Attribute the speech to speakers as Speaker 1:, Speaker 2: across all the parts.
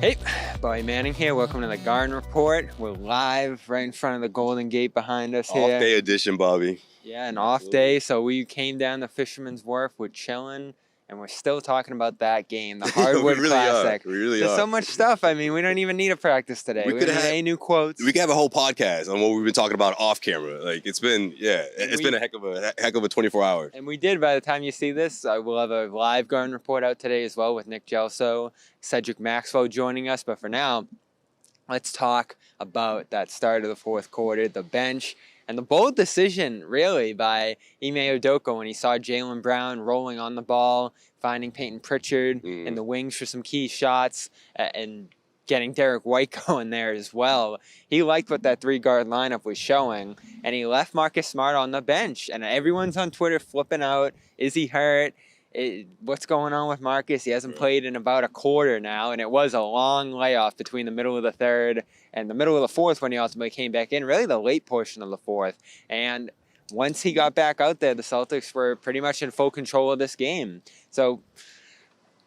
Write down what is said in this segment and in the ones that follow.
Speaker 1: Hey, Bobby Manning here. Welcome to the Garden Report. We're live right in front of the Golden Gate behind us here.
Speaker 2: Off day edition, Bobby.
Speaker 1: Yeah, an off day. So we came down to Fisherman's Wharf. We're chilling, and we're still talking about that game, the Hardwood
Speaker 2: we really
Speaker 1: Classic.
Speaker 2: Are. We really
Speaker 1: There's
Speaker 2: are.
Speaker 1: so much stuff. I mean, we don't even need a practice today. We don't need any new quotes.
Speaker 2: We could have a whole podcast on what we've been talking about off camera. Like it's been a heck of a 24 hours.
Speaker 1: And we did. By the time you see this, we'll have a live Garden Report out today as well with Nick Josue, Cedric Maxwell joining us. But for now, let's talk about that start of the fourth quarter, the bench, and the bold decision, really, by Ime Udoka when he saw Jaylen Brown rolling on the ball, finding Peyton Pritchard in the wings for some key shots, and getting Derrick White going there as well. He liked what that three-guard lineup was showing, and he left Marcus Smart on the bench. And everyone's on Twitter flipping out. Is he hurt? What's going on with Marcus? He hasn't played in about a quarter now, and it was a long layoff between the middle of the third and the middle of the fourth when he ultimately came back in, really the late portion of the fourth. And once he got back out there, the Celtics were pretty much in full control of this game. So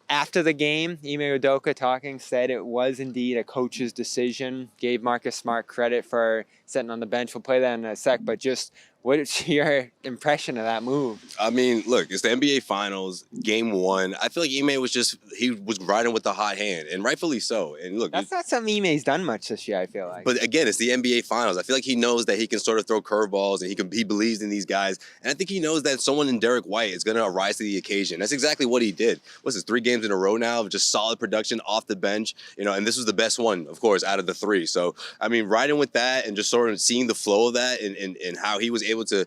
Speaker 1: after the game, Ime Udoka talking said it was indeed a coach's decision, gave Marcus Smart credit for sitting on the bench. We'll play that in a sec, but just what's your impression of that move?
Speaker 2: I mean, look, it's the NBA Finals, Game 1. I feel like Ime was riding with the hot hand, and rightfully so. And look,
Speaker 1: that's not something Ime's done much this year, I feel like.
Speaker 2: But again, it's the NBA Finals. I feel like he knows that he can sort of throw curveballs, and he believes in these guys. And I think he knows that someone in Derrick White is going to rise to the occasion. That's exactly what he did. What's this, 3 games in a row now of just solid production off the bench, and this was the best one, of course, out of the 3. So, I mean, riding with that and just sort of seeing the flow of that and how he was able to,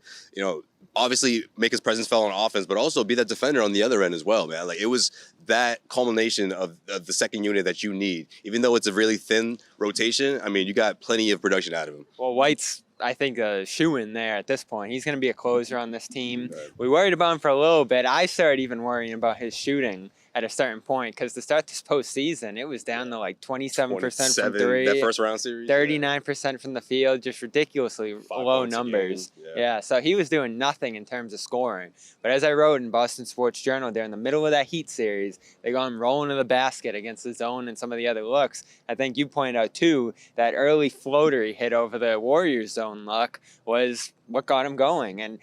Speaker 2: obviously make his presence felt on offense, but also be that defender on the other end as well, man. Like, it was that culmination of the second unit that you need. Even though it's a really thin rotation, I mean, you got plenty of production out of him.
Speaker 1: Well, White's, I think, a shoe-in there at this point. He's going to be a closer on this team.
Speaker 2: Right.
Speaker 1: We worried about him for a little bit. I started even worrying about his shooting at a certain point because to start this postseason, it was down to like 27% from 3.
Speaker 2: That first round series.
Speaker 1: 39% from the field, just ridiculously low numbers. Yeah, so he was doing nothing in terms of scoring. But as I wrote in Boston Sports Journal, they're in the middle of that Heat series. They got him rolling to the basket against the zone and some of the other looks. I think you pointed out, too, that early floater he hit over the Warriors zone look was what got him going. And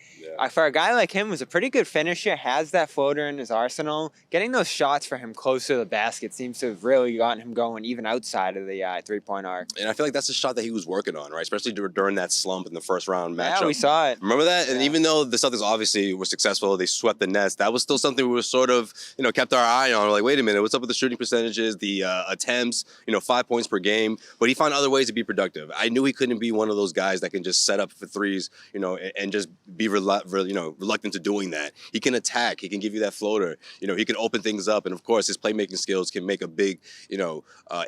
Speaker 1: for a guy like him, who's a pretty good finisher, has that floater in his arsenal, getting those shots for him close to the basket seems to have really gotten him going even outside of the three-point arc.
Speaker 2: And I feel like that's a shot that he was working on, right? Especially during that slump in the first round matchup.
Speaker 1: Yeah, we saw it.
Speaker 2: Remember that? And even though the Celtics obviously were successful, they swept the Nets, that was still something we were sort of, kept our eye on. We're like, wait a minute, what's up with the shooting percentages, the attempts, 5 points per game? But he found other ways to be productive. I knew he couldn't be one of those guys that can just set up for threes, and just be reluctant to doing that. He can attack. He can give you that floater. He can open things up, and of course, his playmaking skills can make a big,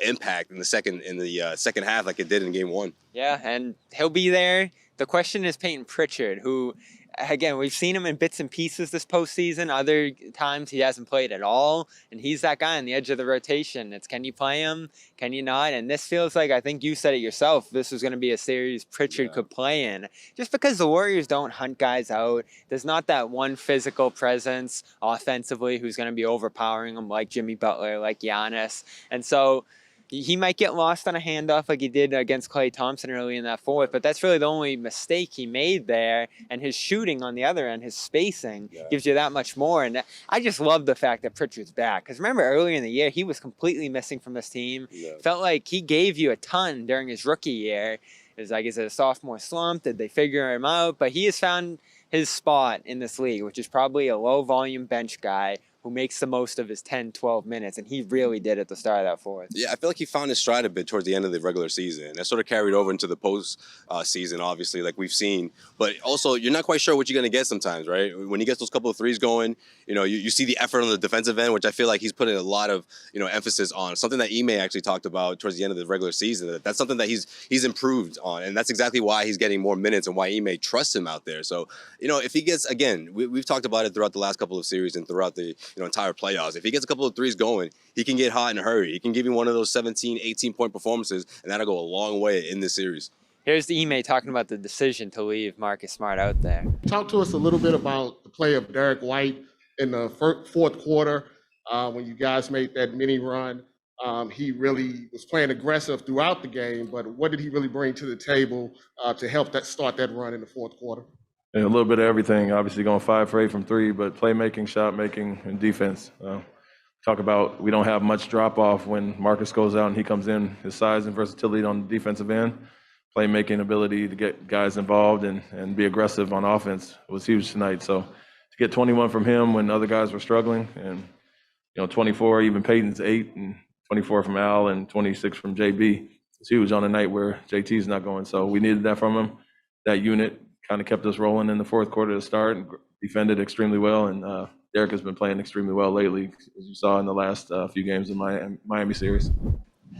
Speaker 2: impact in the second half, like it did in Game 1.
Speaker 1: Yeah, and he'll be there. The question is Peyton Pritchard, who, again, we've seen him in bits and pieces this postseason. Other times he hasn't played at all, and he's that guy on the edge of the rotation. It's can you play him, can you not? And this feels like, I think you said it yourself, this was going to be a series Pritchard could play in. Just because the Warriors don't hunt guys out, there's not that one physical presence offensively who's going to be overpowering them like Jimmy Butler, like Giannis. And so he might get lost on a handoff like he did against Klay Thompson early in that fourth, but that's really the only mistake he made there. And his shooting on the other end, his spacing, gives you that much more. And I just love the fact that Pritchard's back. Because remember, earlier in the year, he was completely missing from this team. Felt like he gave you a ton during his rookie year. It was like, is it a sophomore slump? Did they figure him out? But he has found his spot in this league, which is probably a low-volume bench guy who makes the most of his 10, 12 minutes, and he really did at the start of that fourth.
Speaker 2: Yeah, I feel like he found his stride a bit towards the end of the regular season. That sort of carried over into the post-season, obviously, like we've seen. But also, you're not quite sure what you're going to get sometimes, right? When he gets those couple of threes going, you see the effort on the defensive end, which I feel like he's putting a lot of, emphasis on. Something that Ime actually talked about towards the end of the regular season. That's something that he's improved on, and that's exactly why he's getting more minutes and why Ime trusts him out there. So, if he gets, again, we've talked about it throughout the last couple of series and throughout the entire playoffs. If he gets a couple of threes going, he can get hot in a hurry. He can give you one of those 17, 18-point performances, and that'll go a long way in this series.
Speaker 1: Here's the Ime talking about the decision to leave Marcus Smart out there.
Speaker 3: Talk to us a little bit about the play of Derrick White in the fourth quarter when you guys made that mini run. He really was playing aggressive throughout the game, but what did he really bring to the table to help start that run in the fourth quarter?
Speaker 4: And a little bit of everything. Obviously, going 5 for 8 from 3, but playmaking, shot making, and defense. Talk about we don't have much drop off when Marcus goes out and he comes in. His size and versatility on the defensive end, playmaking ability to get guys involved and be aggressive on offense was huge tonight. So to get 21 from him when other guys were struggling, and 24, even Peyton's 8, and 24 from Al, and 26 from JB. It's huge on a night where JT's not going. So we needed that from him. That unit kind of kept us rolling in the fourth quarter to start and defended extremely well. And Derrick has been playing extremely well lately, as you saw in the last few games in Miami series.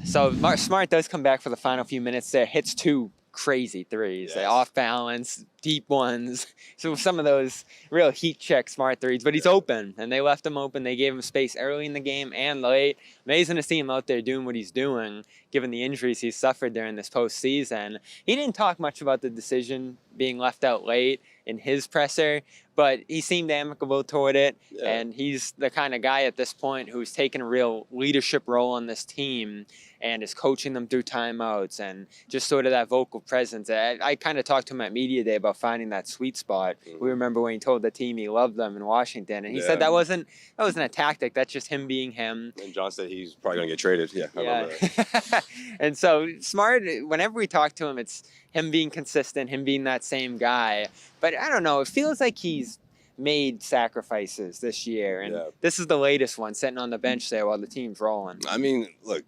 Speaker 1: So Smart does come back for the final few minutes there, hits 2 crazy threes,
Speaker 2: Yes.
Speaker 1: off balance, deep ones. So some of those real heat check Smart threes, but he's open, and they left him open. They gave him space early in the game and late. Amazing to see him out there doing what he's doing, given the injuries he's suffered during this postseason. He didn't talk much about the decision being left out late in his presser, but he seemed amicable toward it, and he's the kind of guy at this point who's taken a real leadership role on this team and is coaching them through timeouts and just sort of that vocal presence. I kind of talked to him at Media Day about finding that sweet spot. We remember when he told the team he loved them in Washington, and he said that wasn't a tactic. That's just him being him.
Speaker 2: And John said he's probably going to get traded. Yeah, I remember that.
Speaker 1: And so Smart, whenever we talk to him, it's him being consistent, him being that same guy. But I don't know, it feels like he's made sacrifices this year, and this is the latest one, sitting on the bench there while the team's rolling.
Speaker 2: I mean, look,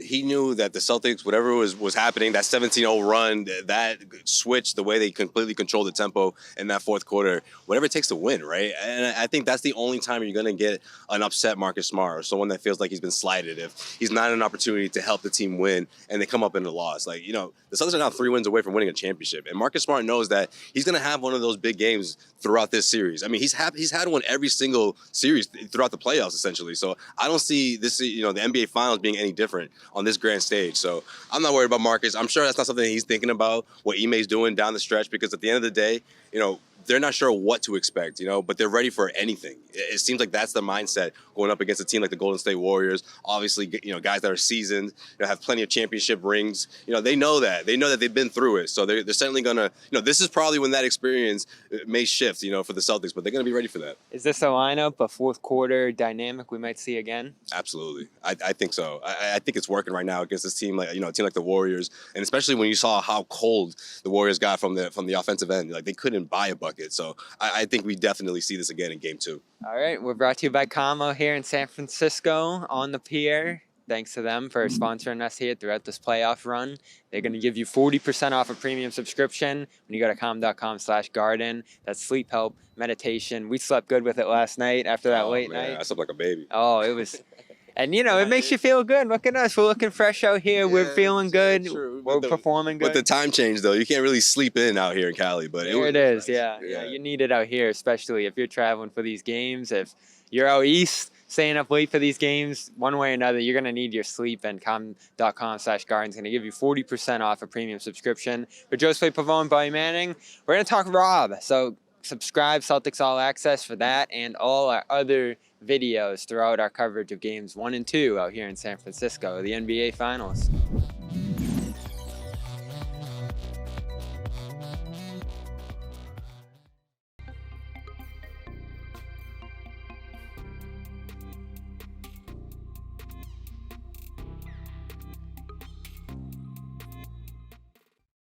Speaker 2: he knew that the Celtics, whatever was happening, that 17-0 run, that switch, the way they completely controlled the tempo in that fourth quarter, whatever it takes to win, right? And I think that's the only time you're going to get an upset Marcus Smart, or someone that feels like he's been slighted, if he's not an opportunity to help the team win and they come up in a loss. Like, the Celtics are now 3 wins away from winning a championship. And Marcus Smart knows that he's going to have one of those big games throughout this series. I mean, he's had one every single series throughout the playoffs, essentially. So I don't see this, the NBA Finals being any different on this grand stage. So I'm not worried about Marcus. I'm sure that's not something he's thinking about, what Ime's doing down the stretch, because at the end of the day, they're not sure what to expect, but they're ready for anything. It seems like that's the mindset going up against a team like the Golden State Warriors. Obviously, guys that are seasoned, have plenty of championship rings. They know that. They know that they've been through it. So they're certainly going to, this is probably when that experience may shift, for the Celtics, but they're going to be ready for that.
Speaker 1: Is this a lineup, a fourth quarter dynamic we might see again?
Speaker 2: Absolutely. I think so. I think it's working right now against this team, like, a team like the Warriors. And especially when you saw how cold the Warriors got from the offensive end. Like, they couldn't buy a bucket. So I think we definitely see this again in Game 2.
Speaker 1: All right, we're brought to you by Como here in San Francisco on the pier. Thanks to them for sponsoring us here throughout this playoff run. They're going to give you 40% off a premium subscription when you go to com.com/garden. That's sleep help, meditation. We slept good with it last night after that late night.
Speaker 2: I slept like a baby.
Speaker 1: Oh, it was... And, it makes you feel good. Look at us. We're looking fresh out here. We're feeling good.
Speaker 2: True.
Speaker 1: We're performing good.
Speaker 2: With the time change, though, you can't really sleep in out here in Cali. But
Speaker 1: it is, nice. Yeah. You need it out here, especially if you're traveling for these games. If you're out east, staying up late for these games, one way or another, you're going to need your sleep. And com.com/garden is going to give you 40% off a premium subscription. For Josue, Pavon, Bobby Manning, we're going to talk Rob. So subscribe, Celtics All Access, for that and all our other videos throughout our coverage of games 1 and 2 out here in San Francisco, the NBA Finals.